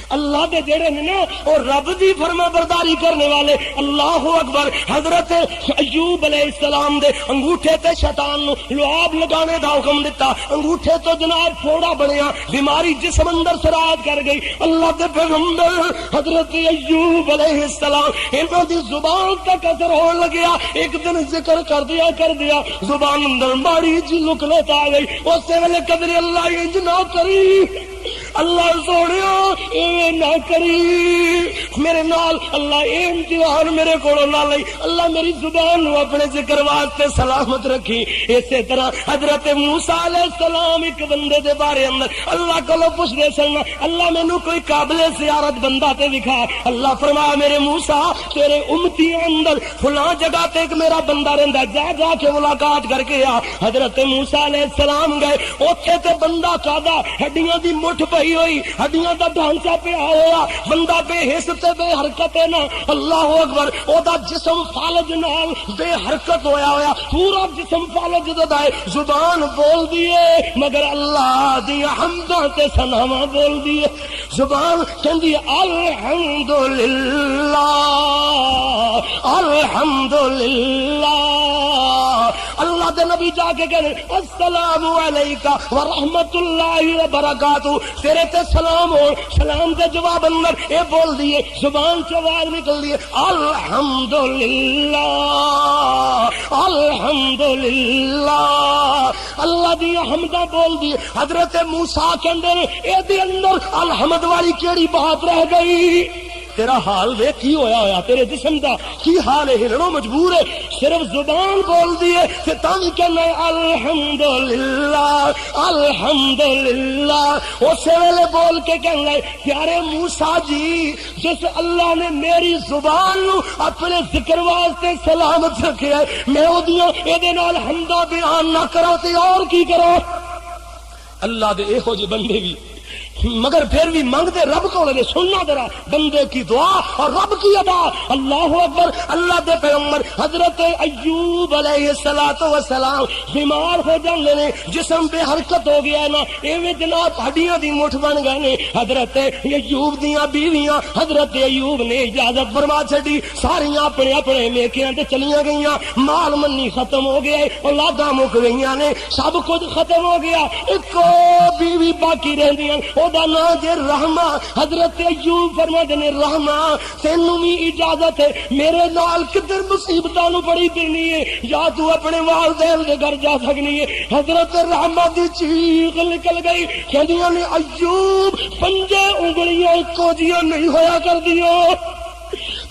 اللہ دے جڑے نے نا اور رب دی فرما برداری کرنے والے اللہ اکبر حضرت ایوب علیہ السلام دے انگوٹھے تے شیطان نو لعاب لگانے دا حکم دیتا انگوٹھے تو جناب پھوڑا بنیا بیماری جسم اندر سراد کر گئی اللہ دے پیغمبر حضرت ایوب علیہ السلام انہاں دی زبان تک اثر ہون لگیا ایک دن ذکر کر دیا زبان اندر ماڑی جی لکلت آ گئی اسی ویلے قدر اللہ انج نہ کری اللہ سونیا ایویں نہ کری میرے نال اللہ اے امتحان میرے کولوں نہ لئی اللہ میری زبان نو اپنے ذکر واسطے سلامت رکھی اسی طرح حضرت موسیٰ علیہ السلام ایک بندے دے بارے اندر اللہ کولوں پوچھدے سن اللہ مینوں کوئی قابل زیارت بندہ تے دکھا اللہ فرمایا میرے موسیٰ تیرے امتیاں اندر فلاں جگہ تے ایک میرا بندہ رہندا جا کے ملاقات کر کے آ حضرت موسیٰ علیہ السلام گئے اوتھے تے بندہ کادا ہڈیاں دی مٹھ پئی ہوئی ہڈیاں دا ڈھانچہ پیا ہوا بندہ بے حس تے بے حرکت ہے نا اللہ اکبر او دا جسم فالج نال بے حرکت ہویا پورا جسم فالج دا ہے زبان بول دیے مگر اللہ دی حمداں تے ثناواں بول دیے زبان کہندی الحمدللہ الحمدللہ اللہ دے نبی جا کے کہنے السلام علیکہ ورحمت اللہ وبرکاتہ تیرے تے سلام ہو سلام دے جواب اندر اے بول دیے زبان سے آواز نکل دیے الحمدللہ الحمدللہ اللہ دی حمدہ بول دی. حضرت موسیٰ کے اندر اے دے اندر الحمد والی کیڑی بات رہ گئی؟ تیرا حال وے کی ہویا تیرے جسم دا کی حال ہے؟ ہلنوں مجبور ہے، صرف زبان بول دیے تے تاں وی کہنا ہے الحمدللہ الحمدللہ. اسی ویلے بول کے کہنا ہے پیارے موسیٰ جی جس اللہ نے میری زبان نو اپنے ذکر واسطے سلامت رکھیا ہے، میں اودیاں اے دے نال حمدہ بیان نہ کرو تے اور کی کرو؟ اللہ دے ایہو جے بندے بھی مگر پھر بھی منگتے رب کو لگے. سننا ذرا بندے کی دعا اور رب کی ادا. اللہ اکبر. اللہ دے پیغمبر حضرت ایوب علیہ السلام بیمار ہو جاندے نے، جسم بے حرکت ہو گیا ہے نا، ایویں جناب ہڈیاں دی مٹھ بن گئے نے. حضرت ایوب دیاں بیویاں حضرت ایوب نے اجازت فرما چھڈی، ساریاں اپنے اپنے میکیاں تے چلیاں گئیاں. مال منی ختم ہو گیا ہے، اولاداں مک گئیاں نے، سب کچھ ختم ہو گیا. ایک بیوی باقی رہندیاں، دا نام جے رحمہ. حضرت ایوب فرماتے نے رحمہ تینوں بھی اجازت ہے میرے نال کدھر مصیبتاں نو بڑی دینی ہے، یا تو اپنے والدین دے گھر جا سکنی ہے. حضرت رحمہ دی چیخ نکل گئی، کہندیاں نے ایوب پنجے انگلیاں اکو جیاں نہیں ہویا کر دیو،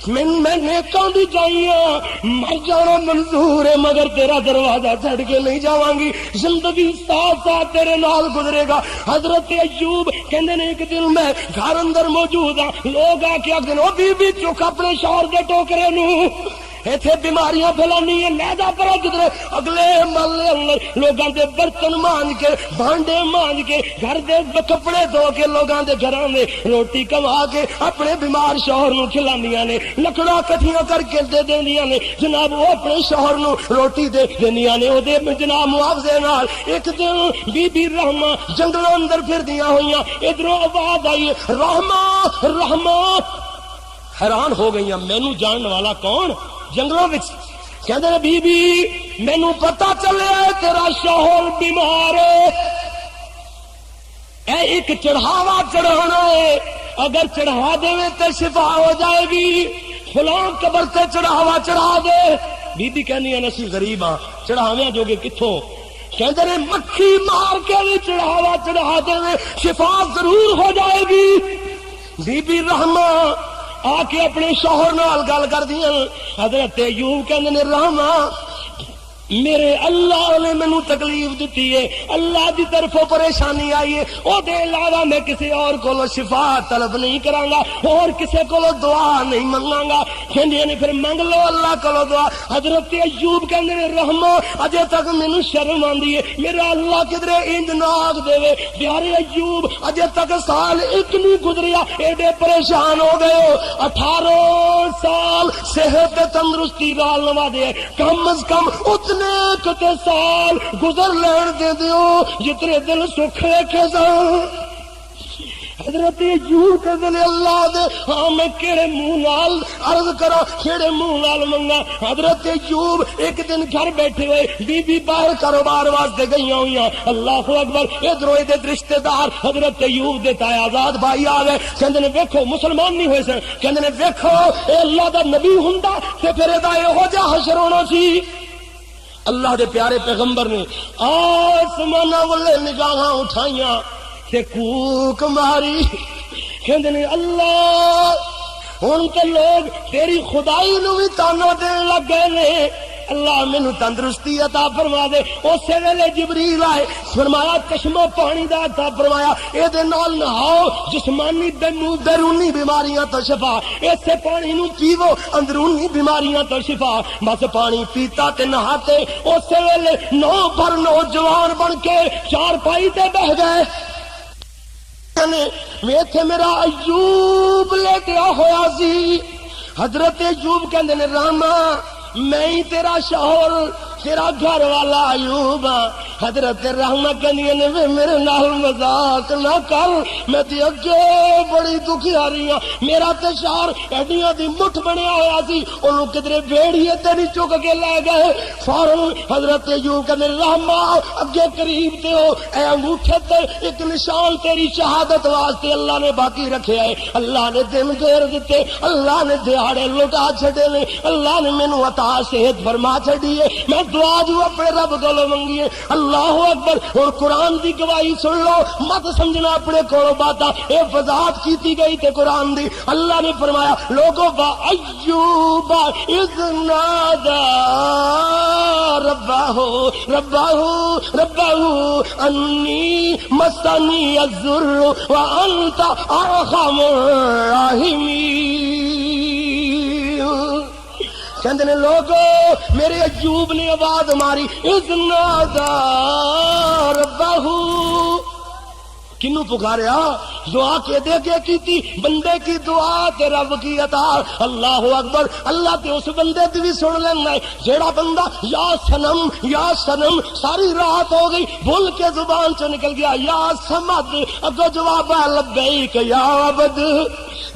میں نیکاں دی جائیاں مر جانا منظور ہے مگر تیرا دروازہ چھڑ کے نہیں جاواں گی، زندگی ساتھ ساتھ تیرے نال گزرے گا. حضرت ایوب کہندے نے ایک دن میں گھر اندر موجود ہاں، لوگ آ کے آخر او بی بی چک اپنے شوہر دے ٹوکرے نو، ایتھے بیماریاں پھیلانی ہے، لے جا پر کدھر. اگلے محلے اندر لوگاں دے برتن مانج کے بھانڈے مانج کے گھر دے کپڑے دھو کے لوگاں دے گھراں دے روٹی کما کے اپنے بیمار شوہر نو کھلاندیاں نے، لکڑاں کٹھیاں کر کے دے دیندیاں نے. جناب وہ اپنے شوہر نو روٹی دے دیندیاں نے، او دے جناب معاوضے نال. ایک دن بی بی رحمہ جنگلاں اندر پھردیاں ہوئیاں، ادھروں آواز آئی رحمہ رحمہ. حیران ہو گئیاں مینوں جاننے والا کون؟ جنگلوں وچ کہندے نے بی بی مینوں پتہ چلیا تیرا شوہر بیمار ہے، اے ایک چڑھاوا چڑھانا ہے، اگر چڑھا دے تے شفا ہو جائے گی، فلاں قبر تے چڑھاوا چڑھا دے. بی بی کہندی ہے اسی غریب ہاں چڑھاویاں جوگے کتھوں؟ کہندے نے مکھی مار کے بھی چڑھاوا چڑھا دے شفا ضرور ہو جائے گی. بی بی رحمہ آ کے اپنے شوہر نال گل کر دیا. حضرت ایوب کہندے نے رحمہ میرے اللہ نے مینوں تکلیف دیتی ہے، اللہ دی طرفوں پریشانی آئی ہے، او دے علاوہ میں کسی اور کولو شفا طلب نہیں کراں گا اور کسی کولو دعا نہیں منگاں گا. کہندے نے پھر منگ لو اللہ کولو دعا. حضرت ایوب کہندے نے رحمہ اجے تک مینوں شرم آندی ہے، میرا اللہ کدھرے انج نہ آکھ دے. پیارے ایوب اجے تک سال ایک نہیں گزریا ایڈے پریشان ہو گئے ہو، 18 سال صحت تندرستی نال نوازے، کم از کم اتنے کتے سال گزر لین دے دیو جتنے دل سکھ رکھے سن. حضرت ایوب کہندے نے اللہ دے ہاں میں کیڑے منہ نال عرض کرا، کیڑے منہ نال منگا. حضرت ایوب ایک دن گھر بیٹھے ہوئے، بی بی باہر کاروبار واسطے گئیاں ہوئیاں. اللہ اکبر. ادھروں دے رشتے دار حضرت ایوب دے تائے آزاد بھائی آ گئے. کہندے نے ویکھو مسلمان نہیں ہوئے سن، کہندے نے ویکھو اے اللہ دا نبی ہوندا تے پھر ادا یہو جہا حشر ہونا سی. اللہ دے پیارے پیغمبر نے آسماناں والے نگاہاں اٹھائیاں تے کوک ماری. کہندے نے اللہ ہن تے لوگ تیری خدائی نو بھی تانا دین لگ گئے نے، اللہ مینوں تندرستی عطا فرما دے. اسی ویلے جبریل آئے، فرمایا چشمہ پانی دا عطا فرمایا، اے دے نال نہاؤ جسمانی بیرونی بیماریاں تو شفا، اسے پانی نو پیو اندرونی بیماریاں تو شفا. بس پانی پیتا تے نہاتے. اسی ویلے 9 پر نوجوان بن کے چار پائی تے بہ گئے. ویتھے میرا ایوب لیٹیا ہویا سی. حضرت ایوب کہندے نے راما میں ہی تیرا شوہر تیرا گھر والا ایوب. حضرت رحمہ کہندی نے میرے نال مذاق نہ کر، میں تے اگے بڑی دکھی آ رہی ہوں. میرا تے شوہر ایڈیاں دی مٹھ بنیا ہویا سی، اونوں کدھرے بھیڑیے تے نہیں چک کے لے گئے. فوراً حضرت ایوب کہندے رحمہ اگے قریب تے ہو، اے انگوٹھے تے ایک نشان تیری شہادت واسطے اللہ نے باقی رکھے ہے. اللہ نے دن دیر دیتے، اللہ نے دیہاڑے لٹا چھڈے نے، اللہ نے مینوں عطا صحت فرما چھڈی ہے. میں دعا جو اپنے رب کو منگیے. اللہ اکبر. اور قرآن دی گواہی سن لو, مت سمجھنا اپنے کولوں باتاں, اے وضاحت کیتی گئی تے قرآن دی. اللہ نے فرمایا لوگوں با ایوب اذ نادى ربه انی مسنی الضر وانت ارحم الراحمین. کہندے نے لوگوں میرے ایوب نے آواز ماری, اذ نادى ربه, کنو پکاریا؟ دعا کے دے کے کیتی, بندے کی دعا تے رب کی عطا. اللہ اکبر. اللہ تے اس بندے دی بھی سن لینا ہے جیڑا بندہ یا سنم ساری رات ہو گئی بھول کے زبان چ نکل گیا یا سمد, اگو جواب ہے لبیک یا عبد.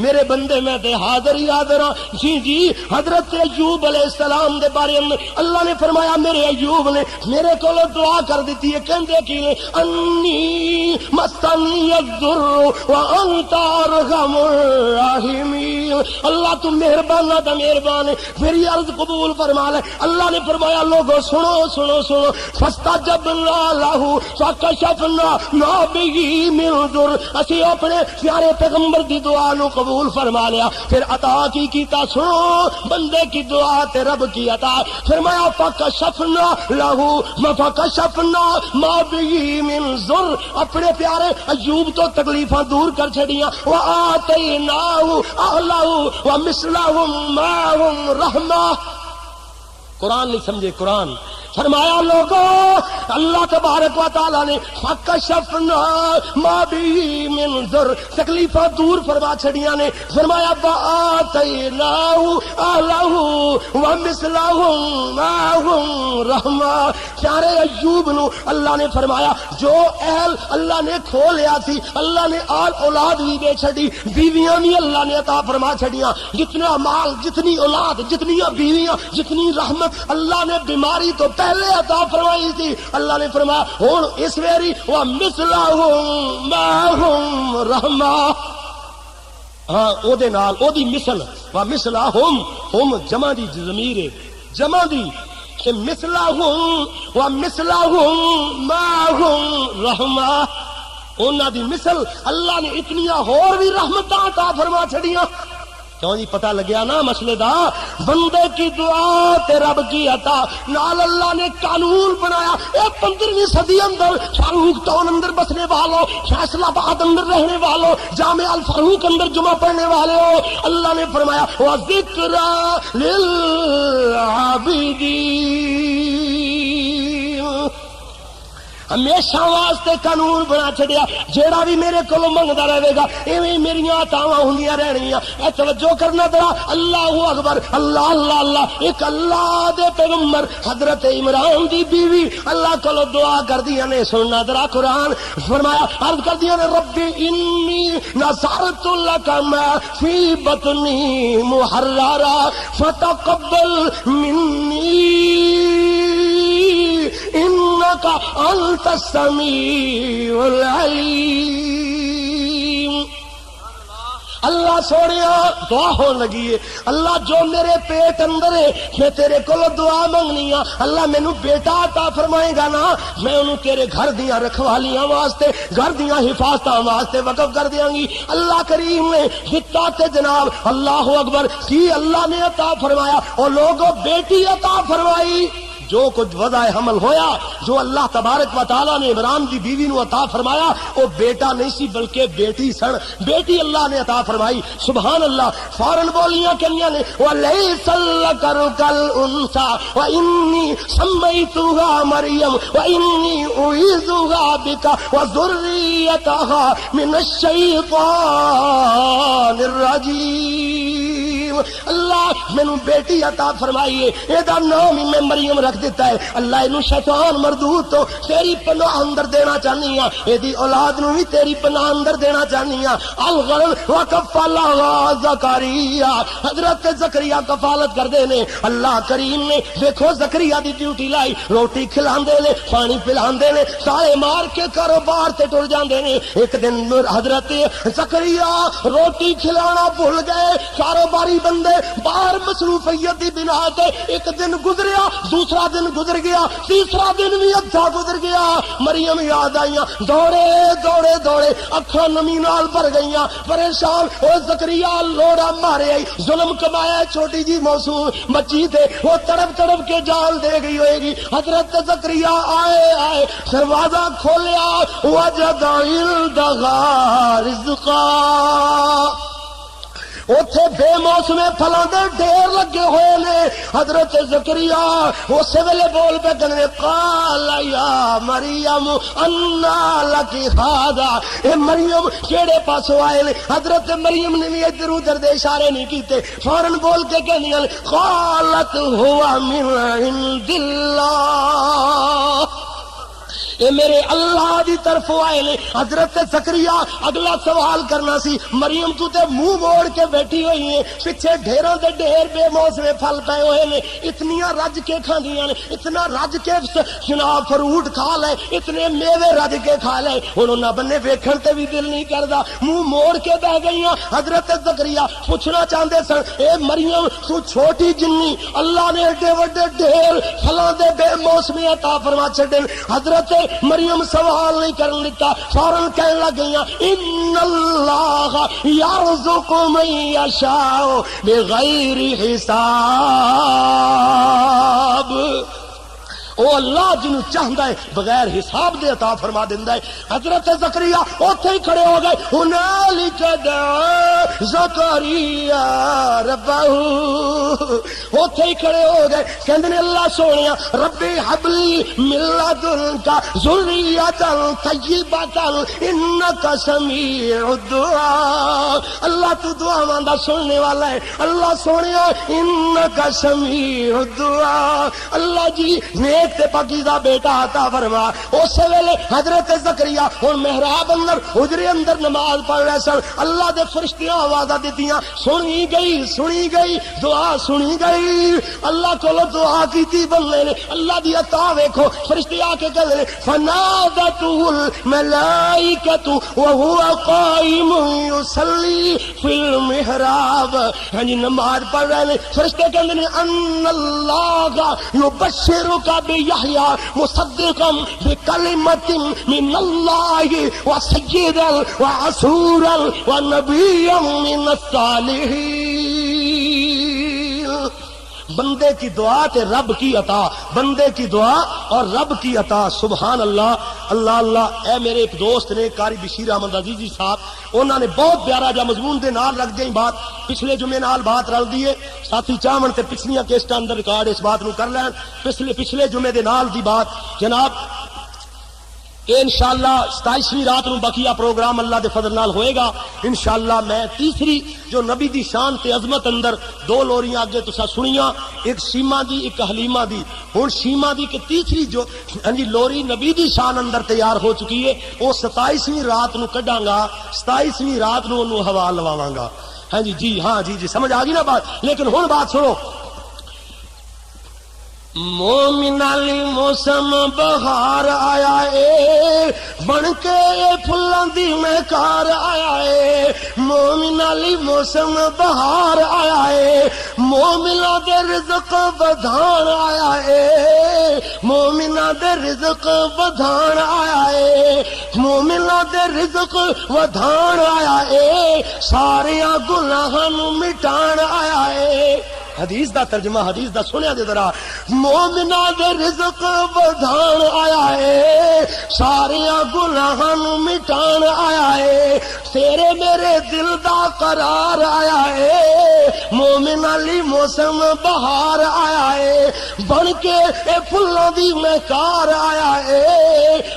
میرے بندے میں تے حاضر ہی حاضر ہاں. جی حضرت ایوب علیہ السلام دے بارے میں اللہ نے فرمایا میرے ایوب نے میرے کو دعا کر دیتی ہے. کہندے کی نے انی مسنی الضر وانت ارحم الراحمین. اللہ تم مہربان ہے, مہربان ہے, میری عرض قبول فرما لے. اللہ نے فرمایا لوگوں سنو فاستجبنا له فكشفنا ما به من ضر. اسی اپنے پیارے پیغمبر دی دعا نو قبول فرما لیا, پھر عطا کی کیتا. سنو بندے کی دعا تے رب کی عطا. فرمایا فکشفنا له فکشفنا ما به من ضر. اپنے پیارے ایوب تو تکلیفاں دور کر چھڑیاں. وآتیناہ اہلہ ومثلہم معہم رحمہ. قرآن نہیں سمجھے, قرآن. فرمایا لوگوں اللہ تبارک و تعالی نے فکشفنا ما به من ضر, تکلیفاں دور فرما چھڑیاں نے. فرمایا وآتیناہ اہلہ ومثلہم معہم رحمہ. پیارے ایوب نو اللہ نے فرمایا جو اہل اللہ نے کھو لیا تھی, اللہ نے آل اولاد بھی دے چھڑی, بیویاں بھی اللہ نے عطا فرما چھڑیاں. جتنا مال, جتنی اولاد, جتنی بیویاں, جتنی رحمت اللہ نے بیماری تو پہلے عطا فرمائی تھی, اللہ نے فرمایا ہن اس ویری ومثلہم معہم رحمہ. ہاں او دے نال او دی مثل ومثلہم, ہم جمع دی ضمیر ہے, جمع دی کہ مثلہم ومثلہم معہم رحمہ. انہاں دی مثل اللہ نے اتنیاں ہور بھی رحمتاں عطا فرما چھڑیاں. کیوں جی پتہ لگیا نا مسئلے دا. بندے کی دعا تے رب کی عطا نال اللہ نے قانون بنایا. اے 15ویں صدی اندر فاروق ٹاؤن اندر بسنے والوں, فیصلہ آباد اندر رہنے والوں, جامع الفاروق اندر جمعہ پڑھنے والوں, اللہ نے فرمایا وَذِكْرَى لِلْعَابِدِينَ. ہمیشہ واسطے قانون بنا چھڑیا, جیڑا بھی میرے کو منگتا رہے گا ایویں میری عطاواں ہوندیاں رہنگیاں. اے توجہ کرنا ذرا. اللہ اکبر. اللہ اللہ اللہ. ایک اللہ دے پیغمبر حضرت عمران دی بیوی اللہ کو دعا کر دیا نے, سننا ذرا قرآن. فرمایا عرض کر دیا نے ربی انی نذرت لک ما فی بطنی محررا فتقبل منی انکا انت السمیع العلیم. اللہ سوڑیا دعا ہون لگی ہے. اللہ جو میرے پیٹ اندر ہے میں تیرے کو دعا منگنی ہاں. اللہ مینوں بیٹا عطا فرمائے گا نا, میں انہوں تیرے گھر دیاں رکھوالیاں واسطے, گھر دیاں حفاظتاں واسطے وقف کر دیاں گی. اللہ کریم نے دتا تے جناب اللہ اکبر کی اللہ نے عطا فرمایا. اور لوگوں بیٹی عطا فرمائی. جو کچھ وضع حمل ہویا, جو اللہ تبارک و تعالیٰ نے عمران دی بیوی نو عطا فرمایا وہ بیٹا نہیں سی بلکہ بیٹی سن. بیٹی اللہ نے عطا فرمائی. سبحان اللہ. فوراً بولیاں کنیاں نے وَلَيْسَ الذَّكَرُ كَالْأُنثَىٰ وَإِنِّي سَمَّيْتُهَا مَرْيَمَ وَإِنِّي أُعِيذُهَا بِكَ وَذُرِّيَّتَهَا مِنَ الشَّيْطَانِ الرَّجِيمِ. اللہ مینوں بیٹی عطا فرمائیے, ادا نام ہی میں مریم رکھ دیتا ہے. اللہ اینو شیطان مردود تو تیری پناہ اندر دینا چاہنی ہاں, ایدی اولاد نو بھی تیری پناہ اندر دینا چاہنی ہاں. الغرض وکفلھا زکریا, حضرت زکریا کفالت کر دے نے. اللہ کریم نے دیکھو زکریا دی ڈیوٹی لائی, روٹی کھلاندے نے, پانی پلاندے نے, سارے مار کے کاروبار تے ٹر جاندے نے. ایک دن حضرت زکریا روٹی کھلانا بھول گئے, کاروباری بندے باہر مصروفیت دی بنا تے ایک دن گزریا، دوسرا دن گزر گیا، تیسرا دن بھی اچھا گزر گیا، مریم یاد آئیاں، دوڑے دوڑے دوڑے اکھاں نمی نال بھر گئیاں، پریشان او زکریا لوڑا مارے آئی، ظلم کمایا، چھوٹی جی موسوم بچی تھے، وہ تڑپ تڑپ کے جال دے گئی ہوئے گی۔ حضرت زکریا آئے دروازہ کھولیا، وجد عندها رزقا، اوتھے بے موسمے پھلاں دے ڈھیر لگے ہوئے نے۔ حضرت زکریا اس ویلے بول پہ کہنے قال یا مریم انا لک ھذا، اے مریم کیڑے پاسوں آئے نے؟ حضرت مریم نے بھی ادھر ادھر دے اشارے نہیں کیتے، فوراً بول کے کہنی قالت ہوا من عند اللہ، اے میرے اللہ دی طرف آئے نے۔ حضرت زکریا اگلا سوال کرنا سی، مریم تو تے منہ موڑ کے بیٹھی ہوئی ہیں، پیچھے ڈھیراں دے ڈھیر بے موسمے پھل پے ہوئے نے، اتنیاں رج کے کھاندیاں نے، اتنا رج کے جناب فروٹ کھا لے، اتنے میوے رج کے کھا لے، ہن انہاں بنے ویکھن تے بھی دل نہیں کردا، منہ موڑ کے بہ گئیاں۔ حضرت زکریا پوچھنا چاہندے سن، اے مریم تو چھوٹی جنی، اللہ نے ایڈے وڈے ڈھیر پھلاں دے بے موسمی عطا فرما چھڈے۔ حضرت مریم سوال نہیں کرن دیتا، فوراً کہنے لگ گئیاں ان اللہ یرزق من یشاء بغیر حساب، او اللہ جنوں چاہندا ہے بغیر حساب دے عطا فرما دیندا ہے۔ حضرت زکریا اوتھے ہی کھڑے ہو گئے، ہنالک دعا زکریا ربہ، اوتھے ہی کھڑے ہو گئے، کہندے نے اللہ سونیا ربی حبلی من لدنک ذریۃ طیبۃ انک سمیع الدعاء، اللہ تو دعاواں دا سننے والا ہے، اللہ سونیا انک سمیع الدعاء، اللہ جی نیک تے پاکیزہ بیٹا عطا فرما۔ اس ویلے حضرت زکریا ہن محراب اندر حجرے اندر نماز پڑھ رہے سن، اللہ دے فرشتیاں آوازاں دتیاں، سنی گئی دعا سنی گئی، اللہ کولو دعا کیتی بندے نے، اللہ دی عطا ویکھو، فرشتے آ کے کہندے نے فنادته الملائکۃ وهو قائم یصلی فی المحراب، ہاں جی نماز پڑھ رہے نے، فرشتے کہندے نے ان اللہ یبشرک یحییٰ مصدقا بکلمۃ من اللہ وسیدا وعصورا ونبیا من الصالحین۔ بندے کی دعا تے رب کی عطا، بندے کی دعا اور رب کی عطا، سبحان اللہ اللہ اللہ۔ اے میرے ایک دوست نے قاری بشیر احمد عزیزی صاحب، انہوں نے بہت پیارا جا مضمون دے نال رکھ گئی بات، پچھلے جمعے نال بات رل دیے، ساتھی چاہن تے پچھلیاں کیسٹاں اندر ریکارڈ اس بات نو کر لین، پچھلے جمعے دے نال دی بات جناب انشاءاللہ 27ویں رات نو بقیہ پروگرام اللہ دے فضل نال ہوئے گا انشاءاللہ۔ میں تیسری جو نبی دی شان تے عظمت اندر دو لوریاں اگے تساں سنیاں، ایک شیما دی ایک حلیمہ دی، ہن شیما دی کہ تیسری جو جی لوری نبی دی شان اندر تیار ہو چکی ہے، وہ 27ویں رات نو کڈاں گا، 27ویں رات نو انہوں ہوا لواواں گا۔ ہاں جی ہاں جی سمجھ آ گئی نا بات، لیکن ہن بات سنو۔ مومن علی موسم بہار آیا اے، بن کے پھلاں دی مہکار آیا اے، مومن علی موسم بہار آیا اے، مومناں دے رزق بدھان آیا اے، مومناں دے رزق بدھان آیا اے، مومناں دے رزق بدھان آیا اے، ساریاں گناہاں نوں مٹان آیا اے۔ حدیث دا ترجمہ، حدیث دا سنیا دے ذرا، مومنہ دے رزق بدھان آیا ہے، ساریاں گناہاں نوں مٹان آیا ہے، تیرے میرے دل دا قرار آیا ہے، مومن علی موسم بہار آیا ہے، بن کے اے پھلاں دی مہکار آیا ہے،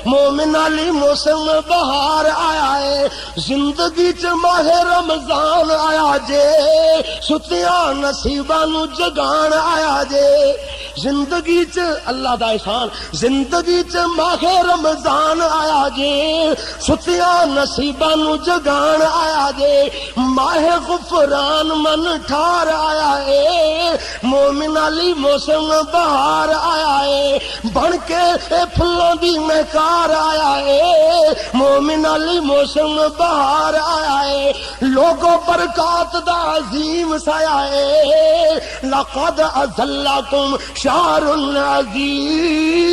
مومن علی موسم بہار آیا ہے، زندگی چ ماہ رمضان آیا جے، ستیاں نصیباں نو جگان آیا جے، زندگی چ اللہ دا احسان، زندگی چ ماہ رمضان آیا جے، ستیاں نصیباں نو جگان آیا جے، ماہ غفران من ٹھار آیا اے، مومن علی موسم بہار آیا ہے بن کے پھلوں دی مہکار آیا ہے مومن علی موسم بہار آیا ہے لوگوں برکات دا عظیم سایہ ہے لقد اذلکم شہر عظیم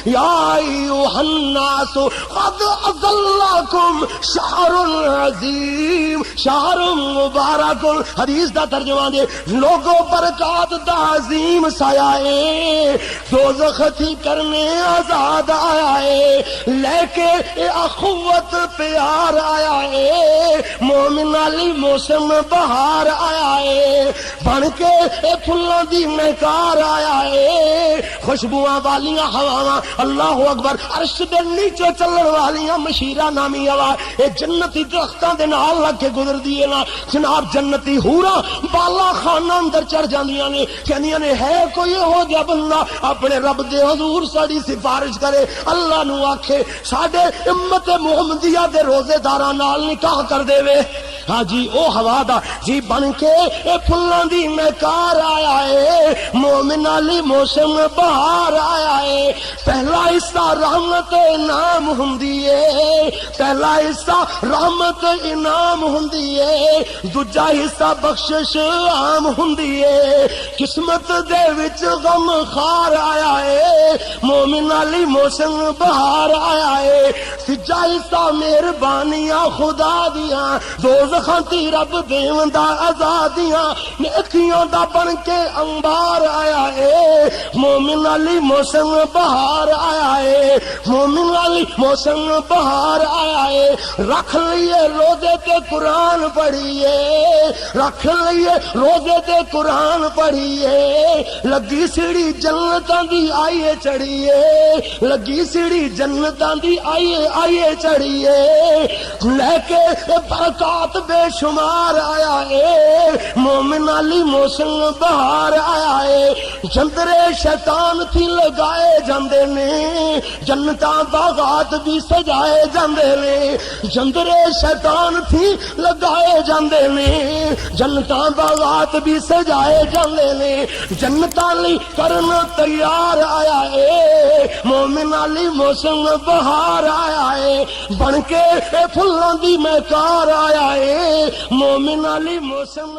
یا ایھا الناس قد اذلکم شہر عظیم شہر مبارک حدیث دا ترجمہ دے لوگوں برکات دا عظیم سایہ ہے دوزخ تھی کرنے آزاد آیا ہے لے کے اخوت پیار آیا ہے مومن علی موسم بہار آیا ہے بن کے پھلوں دی مہکار آیا ہے خوشبواں والیاں ہواواں اللہ اکبر عرش دے نیچے چلن والیاں مشیرہ نامی ہوا اے جنتی درختاں دے نال لگ کے گزر دیے نا جناب جنتی حوراں بالا خانہ اندر چڑھ جاندیاں نے کہندیاں نے ہے کوئی ہو جا بندہ اپنے رب دے حضور ساڈی سفارش کرے اللہ نو آکھے ساڈے امت محمدیہ دے روزے داراں نال نکاح کر دے وے ہاں جی او ہوا دا جی بن کے اے پھلاں دی مہکار آیا ہے مومن علی موسم بہار آیا ہے پہلا حصہ رحمت انعام ہوندی ہے پہلا حصہ رحمت انعام ہوندی ہے دوجا حصہ بخشش عام ہوندی ہے قسمت دے وچ غم خار آیا ہے مومن علی موسم بہار آیا ہے تیجا حصہ مہربانیاں خدا دیاں دوزخاں تی رب دیوندا آزادیاں نیکیاں دا بن کے انبار آیا ہے مومن علی موسم بہار آیا ہے مومن علی موسم بہار آیا ہے رکھ لئیے روزے تے قرآن پڑھیے رکھ لئیے روزے تے قرآن پڑھیے لگی سیڑھی جنتاں دی آئیے چڑھیے لگی سیڑھی جنتاں دی آئیے چڑھیے لے کے برکات بے شمار آیا ہے مومن علی موسم بہار آیا ہے جندرے شیطان تھی لگائے جاندے نے جنتاں باغات بھی سجائے جاندے نے جندرے شیطان تھی لگائے جاندے نے جنتاں باغات بھی سجائے جاندے نے جنتاں لئی کرن تیار آیا ہے مومن علی موسم بہار آیا ہے بن کے پھلاں دی مہکار آیا ہے مومن علی موسم